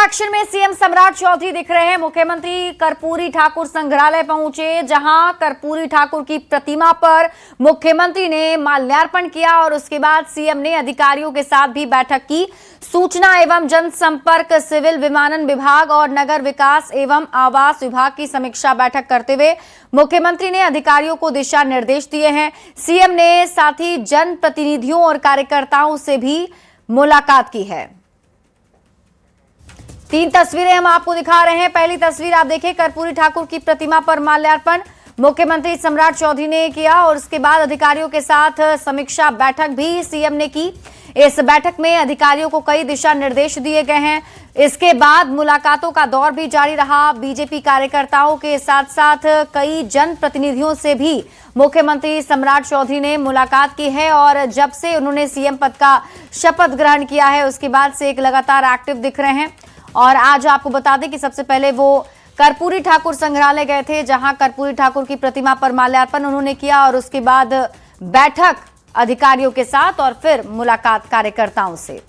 Action में CM सम्राट चौधरी दिख रहे हैं। मुख्यमंत्री कर्पूरी ठाकुर संग्रहालय पहुंचे, जहां कर्पूरी ठाकुर की प्रतिमा पर मुख्यमंत्री ने माल्यार्पण किया और उसके बाद सीएम ने अधिकारियों के साथ भी बैठक की। सूचना एवं जनसंपर्क, सिविल विमानन विभाग और नगर विकास एवं आवास विभाग की समीक्षा बैठक करते हुए मुख्यमंत्री ने अधिकारियों को दिशा निर्देश दिए हैं। सीएम ने साथ ही जनप्रतिनिधियों और कार्यकर्ताओं से भी मुलाकात की है। 3 तस्वीरें हम आपको दिखा रहे हैं। पहली तस्वीर आप देखिए, कर्पूरी ठाकुर की प्रतिमा पर माल्यार्पण मुख्यमंत्री सम्राट चौधरी ने किया और उसके बाद अधिकारियों के साथ समीक्षा बैठक भी सीएम ने की। इस बैठक में अधिकारियों को कई दिशा निर्देश दिए गए हैं। इसके बाद मुलाकातों का दौर भी जारी रहा। बीजेपी कार्यकर्ताओं के साथ साथ कई जनप्रतिनिधियों से भी मुख्यमंत्री सम्राट चौधरी ने मुलाकात की है और जब से उन्होंने सीएम पद का शपथ ग्रहण किया है उसके बाद से एक लगातार एक्टिव दिख रहे हैं। और आज आपको बता दें कि सबसे पहले वो कर्पूरी ठाकुर संग्रहालय गए थे, जहां कर्पूरी ठाकुर की प्रतिमा पर माल्यार्पण उन्होंने किया और उसके बाद बैठक अधिकारियों के साथ और फिर मुलाकात कार्यकर्ताओं से।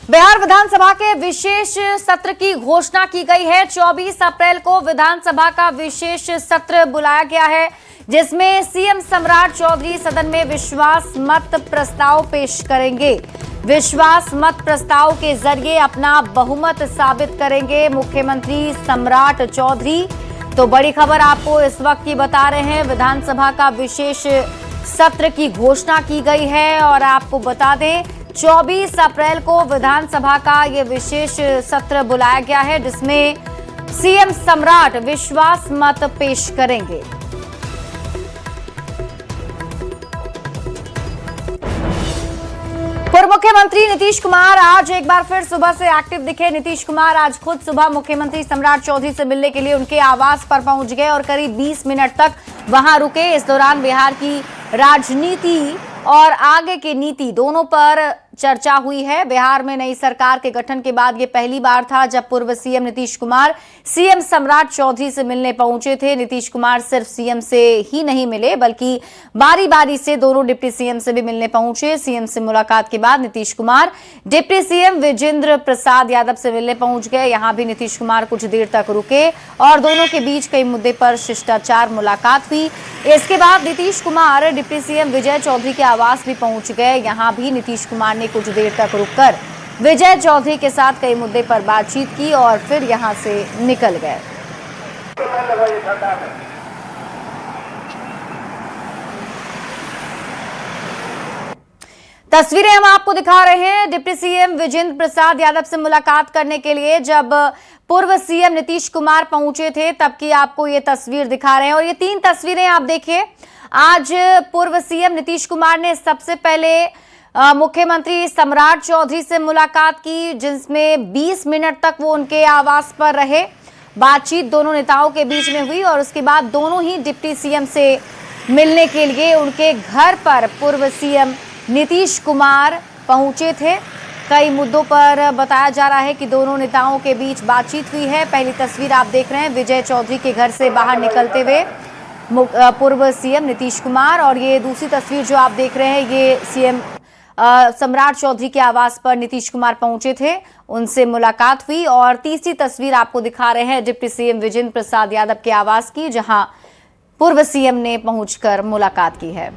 बिहार विधानसभा के विशेष सत्र की घोषणा की गई है। 24 अप्रैल को विधानसभा का विशेष सत्र बुलाया गया है, जिसमें सीएम सम्राट चौधरी सदन में विश्वास मत प्रस्ताव पेश करेंगे। विश्वास मत प्रस्ताव के जरिए अपना बहुमत साबित करेंगे मुख्यमंत्री सम्राट चौधरी। तो बड़ी खबर आपको इस वक्त की बता रहे हैं, विधानसभा का विशेष सत्र की घोषणा की गई है और आपको बता दें 24 अप्रैल को विधानसभा का ये विशेष सत्र बुलाया गया है, जिसमें सीएम सम्राट विश्वास मत पेश करेंगे। पूर्व मुख्यमंत्री नीतीश कुमार आज एक बार फिर सुबह से एक्टिव दिखे। नीतीश कुमार आज खुद सुबह मुख्यमंत्री सम्राट चौधरी से मिलने के लिए उनके आवास पर पहुंच गए और करीब 20 मिनट तक वहां रुके। इस दौरान बिहार की राजनीति और आगे की नीति दोनों पर चर्चा हुई है। बिहार में नई सरकार के गठन के बाद ये पहली बार था जब पूर्व सीएम नीतीश कुमार सीएम सम्राट चौधरी से मिलने पहुंचे थे। नीतीश कुमार सिर्फ सीएम से ही नहीं मिले, बल्कि बारी बारी से दोनों डिप्टी सीएम से भी मिलने पहुंचे। सीएम से मुलाकात के बाद नीतीश कुमार डिप्टी सीएम विजेंद्र प्रसाद यादव से मिलने पहुंच गए। यहां भी नीतीश कुमार कुछ देर तक रुके और दोनों के बीच कई मुद्दे पर शिष्टाचार मुलाकात हुई। इसके बाद नीतीश कुमार डिप्टी सीएम विजय चौधरी के आवास भी पहुंच गए। यहां भी नीतीश कुमार ने कुछ देर तक रुककर विजय चौधरी के साथ कई मुद्दे पर बातचीत की और फिर यहां से निकल गए। तस्वीरें हम आपको दिखा रहे हैं डिप्टी सीएम विजेंद्र प्रसाद यादव से मुलाकात करने के लिए जब पूर्व सीएम नीतीश कुमार पहुंचे थे, तब की आपको ये तस्वीर दिखा रहे हैं। और ये 3 तस्वीरें आप देखिए। आज पूर्व सीएम नीतीश कुमार ने सबसे पहले मुख्यमंत्री सम्राट चौधरी से मुलाकात की, जिसमें 20 मिनट तक वो उनके आवास पर रहे। बातचीत दोनों नेताओं के बीच में हुई और उसके बाद दोनों ही डिप्टी सीएम से मिलने के लिए उनके घर पर पूर्व सीएम नीतीश कुमार पहुंचे थे। कई मुद्दों पर बताया जा रहा है कि दोनों नेताओं के बीच बातचीत हुई है। पहली तस्वीर आप देख रहे हैं, विजय चौधरी के घर से बाहर निकलते हुए पूर्व सीएम नीतीश कुमार, और ये दूसरी तस्वीर जो आप देख रहे हैं ये सीएम सम्राट चौधरी के आवास पर नीतीश कुमार पहुंचे थे, उनसे मुलाकात हुई। और तीसरी तस्वीर आपको दिखा रहे हैं डिप्टी सीएम विजेंद्र प्रसाद यादव के आवास की, जहां पूर्व सीएम ने पहुंचकर मुलाकात की है।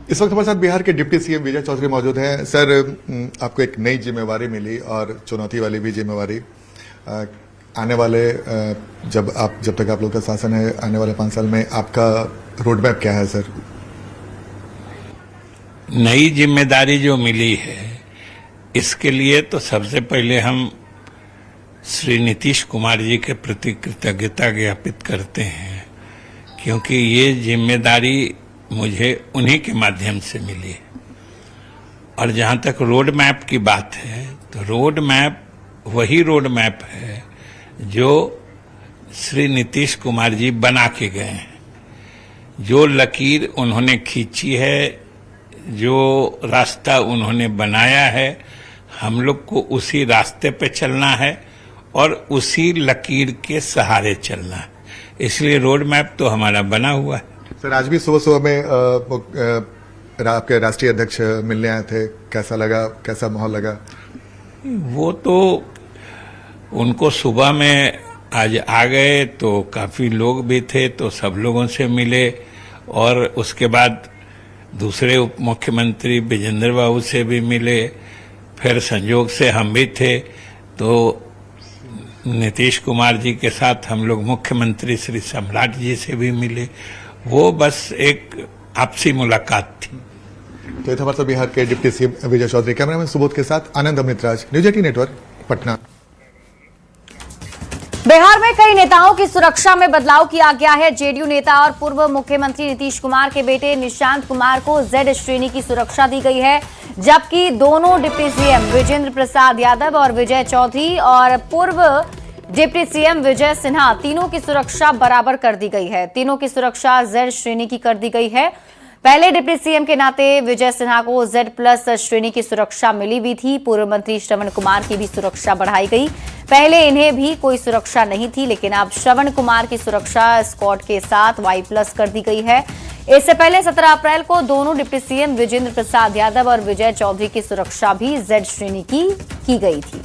इस वक्त हमारे साथ बिहार के डिप्टी सीएम विजय चौधरी मौजूद हैं। सर, आपको एक नई जिम्मेवारी मिली और चुनौती वाली भी जिम्मेवारी। आने वाले जब तक आप लोग का शासन है, आने वाले 5 साल में आपका रोड मैप क्या है सर? नई जिम्मेदारी जो मिली है, इसके लिए तो सबसे पहले हम श्री नीतीश कुमार जी के प्रति कृतज्ञता ज्ञापित करते हैं, क्योंकि ये जिम्मेदारी मुझे उन्हीं के माध्यम से मिली। और जहां तक रोड मैप की बात है, तो रोड मैप वही रोड मैप है जो श्री नीतीश कुमार जी बना के गए हैं। जो लकीर उन्होंने खींची है, जो रास्ता उन्होंने बनाया है, हम लोग को उसी रास्ते पे चलना है और उसी लकीर के सहारे चलना है। इसलिए रोड मैप तो हमारा बना हुआ है। सर, आज भी सुबह सुबह में आपके राष्ट्रीय अध्यक्ष मिलने आए थे, कैसा लगा, कैसा माहौल लगा? वो तो उनको सुबह में आज आ गए तो काफी लोग भी थे, तो सब लोगों से मिले और उसके बाद दूसरे उप मुख्यमंत्री विजेंद्र बाबू से भी मिले, फिर संयोग से हम भी थे तो नीतीश कुमार जी के साथ हम लोग मुख्यमंत्री श्री सम्राट जी से भी मिले। वो बस एक आपसी मुलाकात थी। तो ये था हमारे बिहार के डिप्टी सीएम विजय चौधरी। कैमरामैन सुबोध के साथ आनंद अमृतराज, न्यूज 18 नेटवर्क, पटना। बिहार में कई नेताओं की सुरक्षा में बदलाव किया गया है। जेडीयू नेता और पूर्व मुख्यमंत्री नीतीश कुमार के बेटे निशांत कुमार को जेड श्रेणी की सुरक्षा दी गई है, जबकि दोनों डिप्टी सीएम विजेंद्र प्रसाद यादव और विजय चौधरी और पूर्व डिप्टी सीएम विजय सिन्हा, तीनों की सुरक्षा बराबर कर दी गई है। तीनों की सुरक्षा जेड श्रेणी की कर दी गई है। पहले डिप्टी सीएम के नाते विजय सिन्हा को Z+ श्रेणी की सुरक्षा मिली भी थी। पूर्व मंत्री श्रवण कुमार की भी सुरक्षा बढ़ाई गई। पहले इन्हें भी कोई सुरक्षा नहीं थी, लेकिन अब श्रवण कुमार की सुरक्षा स्क्वाड के साथ Y+ कर दी गई है। इससे पहले 17 अप्रैल को दोनों डिप्टी सीएम विजेंद्र प्रसाद यादव और विजय चौधरी की सुरक्षा भी Z श्रेणी की गई थी।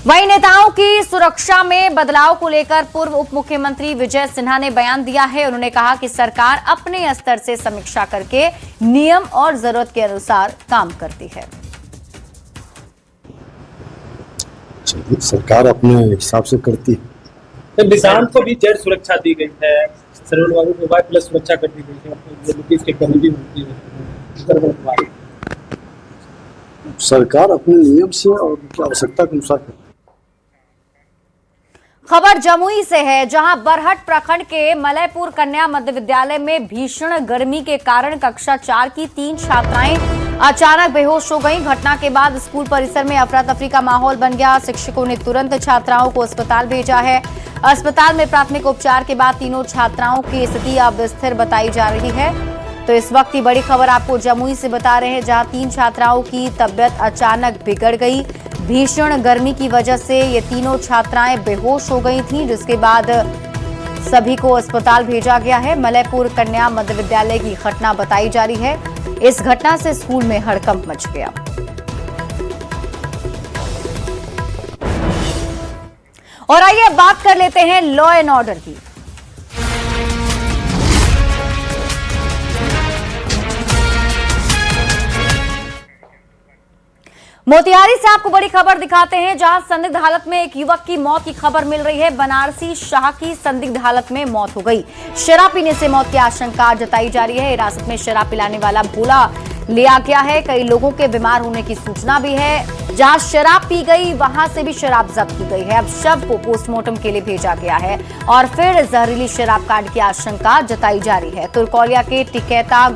वहीं नेताओं की सुरक्षा में बदलाव को लेकर पूर्व उप मुख्यमंत्री विजय सिन्हा ने बयान दिया है। उन्होंने कहा कि सरकार अपने स्तर से समीक्षा करके नियम और जरूरत के अनुसार काम करती है। सरकार अपने हिसाब से करती है। निशांत को भी जेड सुरक्षा दी गई है, श्रवण बाबू को Y+ सुरक्षा कर दी गई है, नीतीश के करीबी होती है। सरकार अपने नियम से और उनकी आवश्यकता के अनुसार करती है। खबर जमुई से है, जहां बरहट प्रखंड के मलयपुर कन्या मध्य विद्यालय में भीषण गर्मी के कारण कक्षा 4 की 3 छात्राएं अचानक बेहोश हो गईं। घटना के बाद स्कूल परिसर में अफरा तफरी का माहौल बन गया। शिक्षकों ने तुरंत छात्राओं को अस्पताल भेजा है। अस्पताल में प्राथमिक उपचार के बाद तीनों छात्राओं की स्थिति अब स्थिर बताई जा रही है। तो इस वक्त की बड़ी खबर आपको जमुई से बता रहे हैं, जहां 3 छात्राओं की तबियत अचानक बिगड़ गई। भीषण गर्मी की वजह से ये तीनों छात्राएं बेहोश हो गई थीं, जिसके बाद सभी को अस्पताल भेजा गया है। मलयपुर कन्या मध्य विद्यालय की घटना बताई जा रही है। इस घटना से स्कूल में हड़कंप मच गया। और आइए बात कर लेते हैं लॉ एंड ऑर्डर की। मोतिहारी से आपको बड़ी खबर दिखाते हैं, जहां संदिग्ध हालत में एक युवक की मौत की खबर मिल रही है। बनारसी शाह की संदिग्ध हालत में मौत हो गई। शराब पीने से मौत की आशंका जताई जा रही है। हिरासत में शराब पिलाने वाला भोला लिया गया है। कई लोगों के बीमार होने की सूचना भी है। जहां शराब पी गई वहां से भी शराब जब्त की गई है। अब शव को पोस्टमार्टम के लिए भेजा गया है और फिर जहरीली शराब कांड की आशंका जताई जा रही है। तुरकोलिया के टिकैता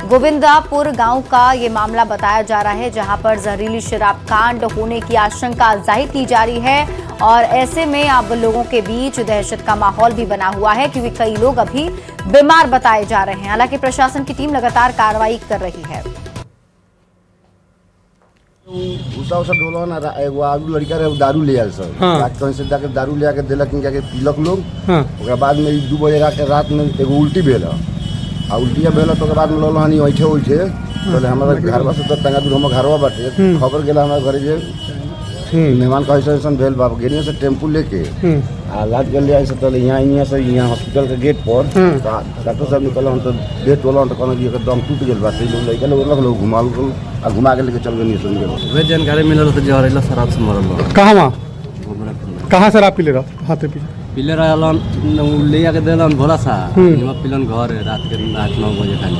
गोविंदापुर गांव का ये मामला बताया जा रहा है, जहां पर जहरीली शराब कांड होने की आशंका जाहिर की जा रही है। और ऐसे में अब लोगों के बीच दहशत का माहौल भी बना हुआ है, क्योंकि कई लोग अभी बीमार बताए जा रहे हैं। हालांकि प्रशासन की टीम लगातार कार्रवाई कर रही है। भूसा उसा डोला ना, एगो आगू लड़का रहे दारू ले आयल सब। रात कहीं से जाके दारू ले आके देलक, इनका के पीलक लोग। ओकरा बाद में 2 बजे रात में एगो उल्टी भेल आ उल्टिया भेल तो बाद में लोल हनी ओइठे तो हमारा घरवा से तंगा दूर हम घरवा बाटे खबर गेला हमारे घरे जे मेहमान का ऐसा भेल बाप गेलिए से टेम्पू लेके आ लाद गल ऐसे तो यहाँ से यहाँ हॉस्पिटल के गेट पर डॉक्टर साहब निकल हम तो डेट वाला तो कहना कि दम टूट गल बात लड़का लोग घुमा के लेके चल गए। सुन गए वे जानकारी मिलल तो जहरीला शराब से मरल। कहाँ शराब पी ले रहा हाथे पीले रहलन ले आके देलन भोला सा पीलन घर रात के 8-9 बजे खानी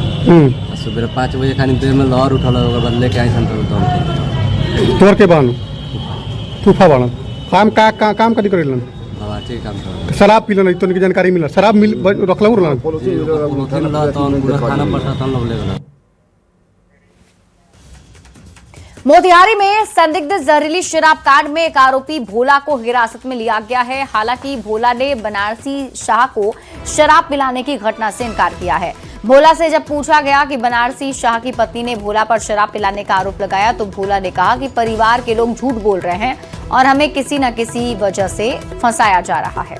सुबह 5 बजे खानी देर में लहर उठल बाद लेके आई सन तो तोर के बानु तूफा बाण काम कदी करेलन ठीक काम कर शराब पीलन तो की जानकारी मिलल शराब मिल रखलौ रहलन खाना प्रशासन लोग ले गेल। मोतिहारी में संदिग्ध जहरीली शराब कांड में एक आरोपी भोला को हिरासत में लिया गया है। हालांकि भोला ने बनारसी शाह को शराब पिलाने की घटना से इनकार किया है। भोला से जब पूछा गया कि बनारसी शाह की पत्नी ने भोला पर शराब पिलाने का आरोप लगाया, तो भोला ने कहा कि परिवार के लोग झूठ बोल रहे हैं और हमें किसी न किसी वजह से फंसाया जा रहा है।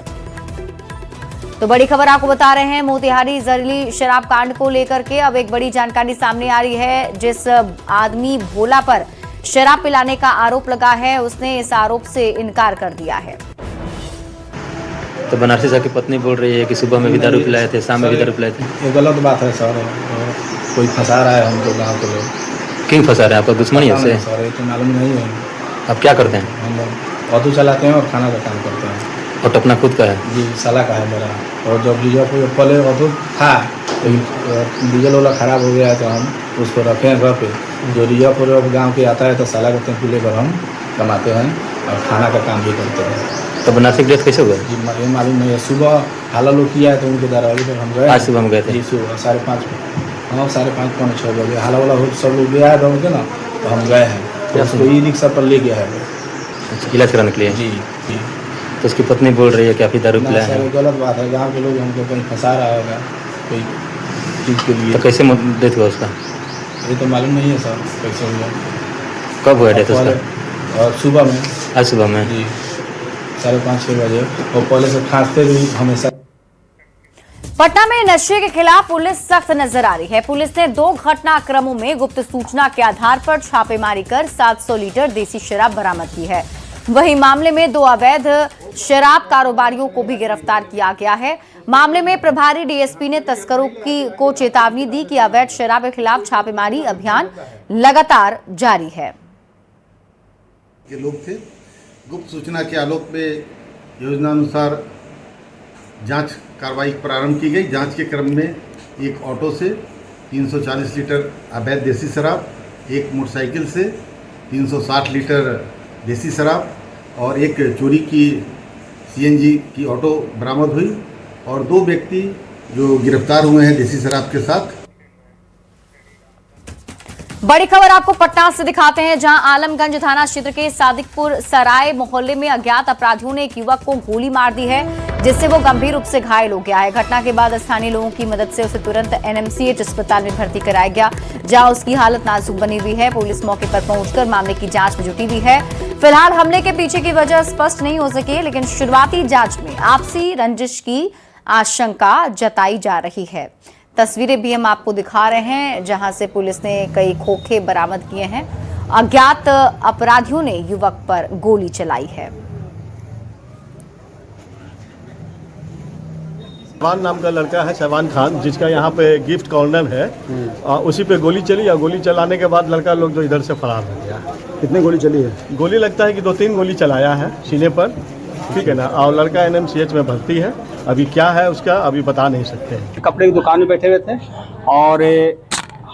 तो बड़ी खबर आपको बता रहे हैं मोतिहारी जहरीली शराब कांड को लेकर के अब एक बड़ी जानकारी सामने आ रही है। जिस आदमी भोला पर शराब पिलाने का आरोप लगा है उसने इस आरोप से इनकार कर दिया है। तो बनारसी साहब की पत्नी बोल रही है कि सुबह में भी दारू पिलाए थे, शाम में भी दारू पिलाए थे। ये गलत बात है सर, कोई फंसा रहा है हमको गाँव के लोग। क्यों फंसा रहे हैं? आपका दुश्मनी है उससे? सर ये तो मालूम नहीं है। आप क्या करते हैं? हम ऑटो चलाते हैं और खाना का काम करते हैं। और अपना खुद का है? जी साला का है मेरा। और जब डीजल पहले ऑटो था तो डीजल वाला ख़राब हो गया है तो हम उसको रखे हैं घर पे। जो डीजल गाँव के आता है तो साला का टेम्पू लेकर हम कमाते हैं और खाना का काम भी करते हैं। तो बनारसी की डेथ कैसे हुआ? जी ये मालूम नहीं है। सुबह हाला लोग किया है तो उनके दरवाजे पर हम गए। आज सुबह हम गए थे? जी सुबह 5:30 हाँ 5:30 पौने 6 बजे हाला वाला सब लोग गया है दौड़ के ना, तो हम गए हैं तो उसको ई रिक्शा पर ले गया है। अच्छा, इलाज कराने के लिए? जी जी। तो उसकी पत्नी बोल रही है कि आप ही दारू पिलाए हैं। गलत बात है, गाँव के लोग हमको कहीं फंसा रहा होगा कोई चीज़ के लिए। तो कैसे डेथ हुआ उसका? ये तो मालूम नहीं है सर कैसे हुआ। कब हुआ डेथ उसका? और सुबह में। आज सुबह में? जी 5:30-6 बजे। और पहले से खांसते भी हमेशा। पटना में नशे के खिलाफ पुलिस सख्त नजर आ रही है। पुलिस ने 2 घटनाक्रमों में गुप्त सूचना के आधार पर छापेमारी कर 700 लीटर देसी शराब बरामद की है। वहीं मामले में 2 अवैध शराब कारोबारियों को भी गिरफ्तार किया गया है। मामले में प्रभारी डीएसपी ने तस्करों को चेतावनी दी कि अवैध शराब के खिलाफ छापेमारी अभियान लगातार जारी है। ये लोग थे, गुप्त सूचना के आलोक में योजनानुसार जांच कार्रवाई प्रारंभ की गई। जांच के क्रम में एक ऑटो से 340 लीटर अवैध देसी शराब, एक मोटरसाइकिल से 360 लीटर देसी शराब और एक चोरी की सीएनजी की ऑटो बरामद हुई और 2 व्यक्ति जो गिरफ्तार हुए हैं देसी शराब के साथ। बड़ी खबर आपको पटना से दिखाते हैं, जहां आलमगंज थाना क्षेत्र के सादिकपुर सराय मोहल्ले में अज्ञात अपराधियों ने एक युवक को गोली मार दी है, जिससे वो गंभीर रूप से घायल हो गया है। घटना के बाद स्थानीय लोगों की मदद से उसे तुरंत एनएमसीएच अस्पताल में भर्ती कराया गया, जहां उसकी हालत नाजुक बनी हुई है। पुलिस मौके पर पहुंचकर मामले की जांच में जुटी हुई है। फिलहाल हमले के पीछे की वजह स्पष्ट नहीं हो सकी, लेकिन शुरुआती जांच में आपसी रंजिश की आशंका जताई जा रही है। तस्वीरें भी हम आपको दिखा रहे हैं, जहां से पुलिस ने कई खोखे बरामद किए हैं। अज्ञात अपराधियों ने युवक पर गोली चलाई है। शहबान नाम का लड़का है, शहबान खान, जिसका यहाँ पे गिफ्ट कॉर्नर है, उसी पे गोली चली और गोली चलाने के बाद लड़का लोग जो इधर से फरार हो गया। कितने गोली चली है? गोली लगता है कि 2-3 गोली चलाया है सीने पर, ठीक है ना। और लड़का एनएमसीएच में भर्ती है। अभी क्या है उसका अभी बता नहीं सकते हैं। कपड़े की दुकान में बैठे हुए थे और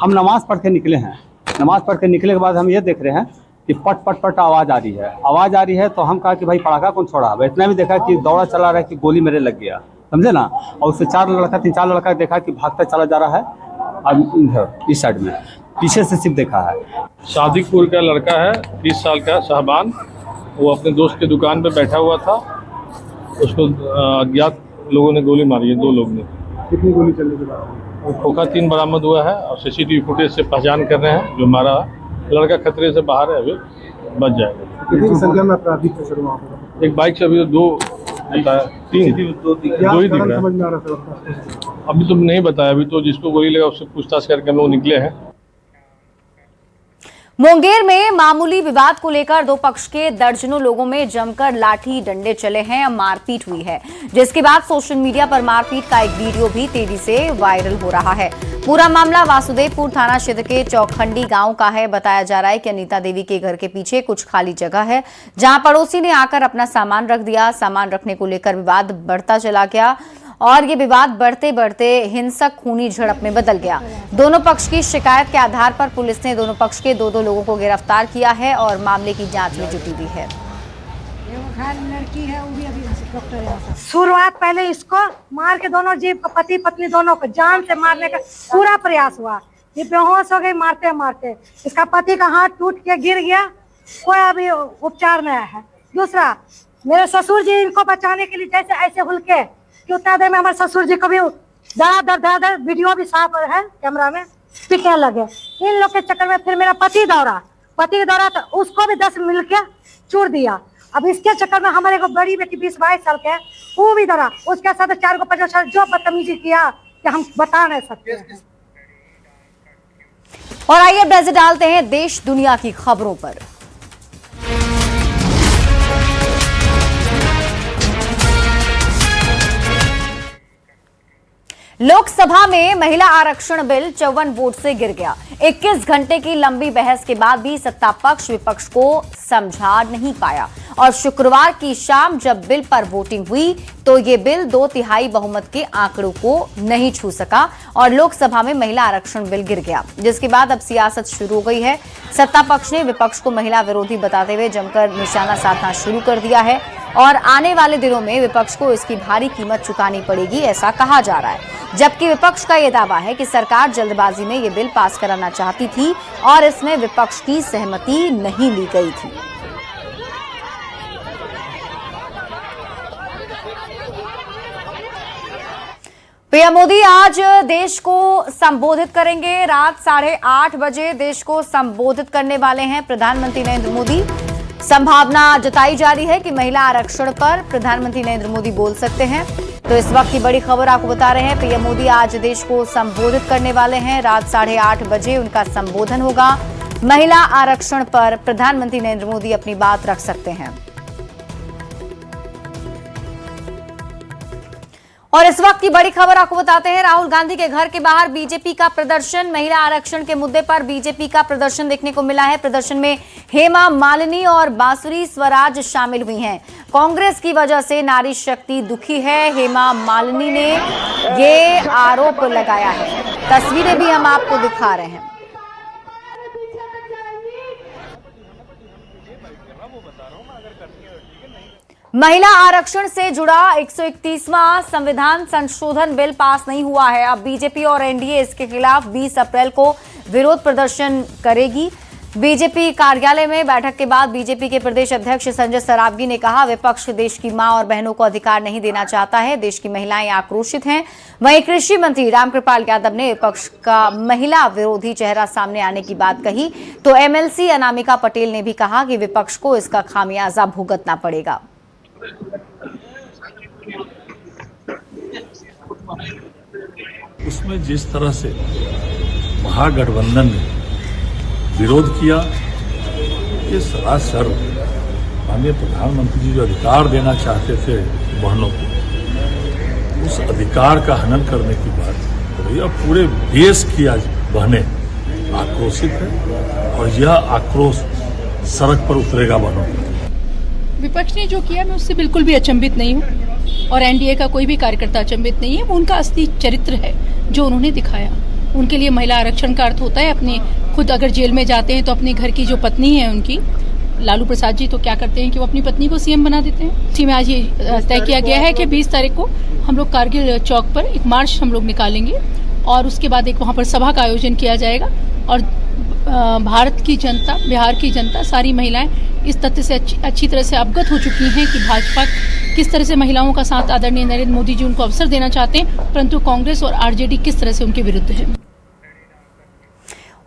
हम नमाज़ पढ़ के निकले हैं। नमाज़ पढ़ के निकले के बाद हम ये देख रहे हैं कि पट पट पट आवाज़ आ रही है। आवाज़ आ रही है तो हम कहा कि भाई पटाखा कौन छोड़ा। इतना भी देखा कि दौड़ा चला रहा है कि गोली मेरे लग गया, समझे ना। और उससे 3-4 लड़का देखा कि भागता चला जा रहा है इधर इस साइड में, पीछे से सिर्फ देखा है। सादिकपुर का लड़का है 30 साल का शहबान, वो अपने दोस्त के दुकान पे बैठा हुआ था। उसको अज्ञात लोगों ने गोली मारी है, 2 लोग ने। कितनी गोली चलने के बाद? खोखा 3 बरामद हुआ है और सीसीटीवी फुटेज से पहचान कर रहे हैं जो मारा। लड़का खतरे से बाहर है, अभी बच जाएगा। कितनी संख्या में अपराधी थे सर वहाँ पर? एक बाइक से अभी 2 3 2 ही दिख रहा है। अभी तो नहीं बताया, अभी तो जिसको गोली लगा उससे पूछताछ करके हम लोग निकले हैं। मुंगेर में मामूली विवाद को लेकर 2 पक्ष के दर्जनों लोगों में जमकर लाठी डंडे चले हैं, मारपीट हुई है, जिसके बाद सोशल मीडिया पर मारपीट का एक वीडियो भी तेजी से वायरल हो रहा है। पूरा मामला वासुदेवपुर थाना क्षेत्र के चौखंडी गांव का है। बताया जा रहा है कि अनीता देवी के घर के पीछे कुछ खाली जगह है, जहां पड़ोसी ने आकर अपना सामान रख दिया। सामान रखने को लेकर विवाद बढ़ता चला गया और ये विवाद बढ़ते बढ़ते हिंसक खूनी झड़प में बदल गया। दोनों पक्ष की शिकायत के आधार पर पुलिस ने दोनों पक्ष के 2 लोगों को गिरफ्तार किया है और मामले की जांच में जुटी हुई है। लड़की है, वो भी अभी डॉक्टर है। शुरुआत पहले इसको मार के दोनों जीव पति पत्नी दोनों को जान से मारने का पूरा प्रयास हुआ। ये बेहोश हो गई मारते मारते। इसका पति का हाथ टूट के गिर गया, कोई अभी उपचार में है। दूसरा, मेरे ससुर जी इनको बचाने के लिए जैसे ऐसे हुलके कि उतना देर में हमारे ससुर जी को भी दर वीडियो भी साफ है कैमरा में, पीटने लगे। इन लोग के चक्कर में फिर मेरा पति दौड़ा तो उसको भी 10 मिल के चूर दिया। अब इसके चक्कर में हमारे को बड़ी बेटी 20-22 साल के है, वो भी डरा, उसके साथ 4 को 50 साल जो बदतमीजी किया कि हम बता नहीं सकते हैं। और आइए अब नजर डालते हैं देश दुनिया की खबरों पर। लोकसभा में महिला आरक्षण बिल 54 वोट से गिर गया। 21 घंटे की लंबी बहस के बाद भी सत्ता पक्ष विपक्ष को समझा नहीं पाया और शुक्रवार की शाम जब बिल पर वोटिंग हुई तो ये बिल 2/3 बहुमत के आंकड़ों को नहीं छू सका और लोकसभा में महिला आरक्षण बिल गिर गया, जिसके बाद अब सियासत शुरू हो गई है। सत्ता पक्ष ने विपक्ष को महिला विरोधी बताते हुए जमकर निशाना साधना शुरू कर दिया है और आने वाले दिनों में विपक्ष को इसकी भारी कीमत चुकानी पड़ेगी, ऐसा कहा जा रहा है। जबकि विपक्ष का यह दावा है कि सरकार जल्दबाजी में ये बिल पास कराना चाहती थी और इसमें विपक्ष की सहमति नहीं ली गई थी। पीएम मोदी आज देश को संबोधित करेंगे। रात 8:30 बजे देश को संबोधित करने वाले हैं प्रधानमंत्री नरेंद्र मोदी। संभावना जताई जा रही है कि महिला आरक्षण पर प्रधानमंत्री नरेंद्र मोदी बोल सकते हैं। तो इस वक्त की बड़ी खबर आपको बता रहे हैं, पीएम मोदी आज देश को संबोधित करने वाले हैं। रात 8:30 बजे उनका संबोधन होगा। महिला आरक्षण पर प्रधानमंत्री नरेंद्र मोदी अपनी बात रख सकते हैं। और इस वक्त की बड़ी खबर आपको बताते हैं, राहुल गांधी के घर के बाहर बीजेपी का प्रदर्शन। महिला आरक्षण के मुद्दे पर बीजेपी का प्रदर्शन देखने को मिला है। प्रदर्शन में हेमा मालिनी और बांसुरी स्वराज शामिल हुई हैं। कांग्रेस की वजह से नारी शक्ति दुखी है, हेमा मालिनी ने ये आरोप लगाया है। तस्वीरें भी हम आपको दिखा रहे हैं। महिला आरक्षण से जुड़ा 131वां संविधान संशोधन बिल पास नहीं हुआ है। अब बीजेपी और एनडीए इसके खिलाफ 20 अप्रैल को विरोध प्रदर्शन करेगी। बीजेपी कार्यालय में बैठक के बाद बीजेपी के प्रदेश अध्यक्ष संजय सरावगी ने कहा, विपक्ष देश की मां और बहनों को अधिकार नहीं देना चाहता है। देश की महिलाएं आक्रोशित हैं। वहीं कृषि मंत्री रामकृपाल यादव ने विपक्ष का महिला विरोधी चेहरा सामने आने की बात कही। तो एमएलसी अनामिका पटेल ने भी कहा कि विपक्ष को इसका खामियाजा भुगतना पड़ेगा। उसमें जिस तरह से महागठबंधन ने विरोध किया, ये सरासर माननीय प्रधानमंत्री जी जो अधिकार देना चाहते थे बहनों को, उस अधिकार का हनन करने की बात हो रही है। पूरे देश की आज बहनें आक्रोशित है और यह आक्रोश सड़क पर उतरेगा बहनों पर। विपक्ष ने जो किया मैं उससे बिल्कुल भी अचंभित नहीं हूँ और एनडीए का कोई भी कार्यकर्ता अचंभित नहीं है। वो उनका असली चरित्र है जो उन्होंने दिखाया। उनके लिए महिला आरक्षण का अर्थ होता है अपने खुद अगर जेल में जाते हैं तो अपने घर की जो पत्नी है उनकी, लालू प्रसाद जी तो क्या करते हैं कि वो अपनी पत्नी को सीएम बना देते हैं। इसी में आज ये तय किया गया है कि 20 तारीख को हम लोग कारगिल चौक पर एक मार्च हम लोग निकालेंगे और उसके बाद एक वहाँ पर सभा का आयोजन किया जाएगा और भारत की जनता, बिहार की जनता, सारी महिलाएं इस तथ्य से अच्छी तरह से अवगत हो चुकी हैं कि भाजपा किस तरह से महिलाओं का साथ आदरणीय नरेंद्र मोदी जी उनको अवसर देना चाहते हैं, परंतु कांग्रेस और आरजेडी किस तरह से उनके विरुद्ध है।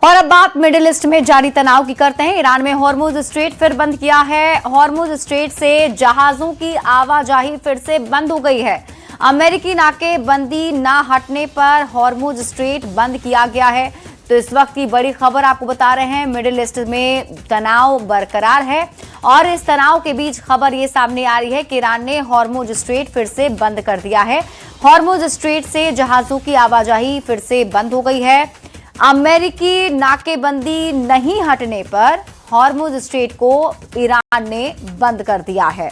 और अब बात मिडिल ईस्ट में जारी तनाव की करते हैं। ईरान में हॉर्मुज स्ट्रेट फिर बंद किया है। हॉर्मुज स्ट्रेट से जहाजों की आवाजाही फिर से बंद हो गई है। अमेरिकी नाकेबंदी न हटने पर हॉर्मुज स्ट्रेट बंद किया गया है। तो इस वक्त की बड़ी खबर आपको बता रहे हैं, मिडिल ईस्ट में तनाव बरकरार है और इस तनाव के बीच खबर ये सामने आ रही है कि ईरान ने हॉर्मुज स्ट्रेट फिर से बंद कर दिया है। हॉर्मुज स्ट्रेट से जहाजों की आवाजाही फिर से बंद हो गई है। अमेरिकी नाकेबंदी नहीं हटने पर हॉर्मुज स्ट्रेट को ईरान ने बंद कर दिया है।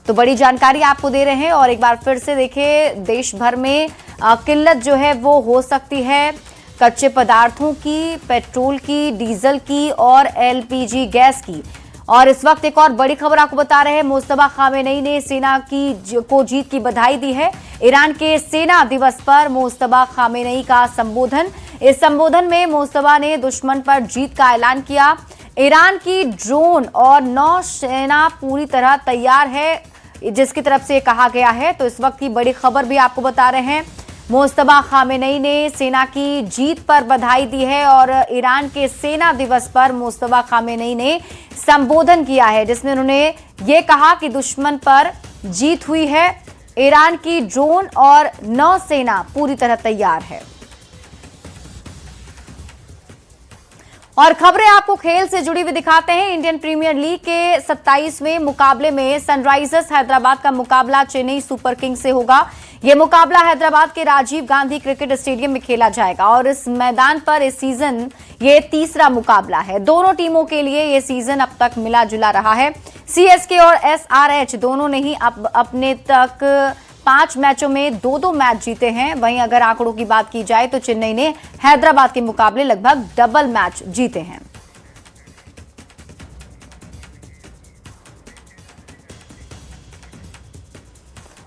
तो बड़ी जानकारी आपको दे रहे हैं और एक बार फिर से देखें, देश भर में किल्लत जो है वो हो सकती है कच्चे पदार्थों की, पेट्रोल की, डीजल की और एलपीजी गैस की। और इस वक्त एक और बड़ी खबर आपको बता रहे हैं, मुस्तफा खामेनेई ने सेना को जीत की बधाई दी है। ईरान के सेना दिवस पर मुस्तफा खामेनेई का संबोधन। इस संबोधन में मुस्तफा ने दुश्मन पर जीत का ऐलान किया। ईरान की ड्रोन और नौसेना पूरी तरह तैयार है, जिसकी तरफ से कहा गया है। तो इस वक्त की बड़ी खबर भी आपको बता रहे हैं, मुस्तफा खामेनेई ने सेना की जीत पर बधाई दी है और ईरान के सेना दिवस पर मुस्तफा खामेनेई ने संबोधन किया है, जिसमें उन्होंने ये कहा कि दुश्मन पर जीत हुई है। ईरान की ड्रोन और नौसेना पूरी तरह तैयार है। और खबरें आपको खेल से जुड़ी हुई दिखाते हैं। इंडियन प्रीमियर लीग के 27वें मुकाबले में सनराइजर्स हैदराबाद का मुकाबला चेन्नई सुपर किंग्स से होगा। यह मुकाबला हैदराबाद के राजीव गांधी क्रिकेट स्टेडियम में खेला जाएगा और इस मैदान पर इस सीजन ये तीसरा मुकाबला है। दोनों टीमों के लिए यह सीजन अब तक मिला जुला रहा है। सीएसके और एसआरएच दोनों ने ही अपने तक 5 मैचों में 2-2 मैच जीते हैं। वहीं अगर आंकड़ों की बात की जाए तो चेन्नई ने हैदराबाद के मुकाबले लगभग डबल मैच जीते हैं।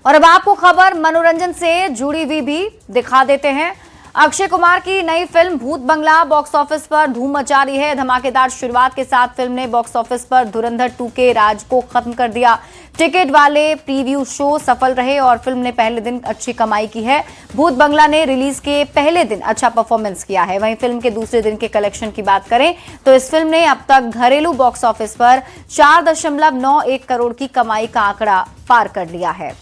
और अब आपको खबर मनोरंजन से जुड़ी हुई भी दिखा देते हैं। अक्षय कुमार की नई फिल्म भूत बंगला बॉक्स ऑफिस पर धूम मचा रही है। धमाकेदार शुरुआत के साथ फिल्म ने बॉक्स ऑफिस पर धुरंधर 2 के राज को खत्म कर दिया। टिकट वाले प्रीव्यू शो सफल रहे और फिल्म ने पहले दिन अच्छी कमाई की है। भूत बंगला ने रिलीज के पहले दिन अच्छा परफॉर्मेंस किया है। वहीं फिल्म के दूसरे दिन के कलेक्शन की बात करें तो इस फिल्म ने अब तक घरेलू बॉक्स ऑफिस पर 4.91 करोड़ की कमाई का आंकड़ा पार कर लिया है।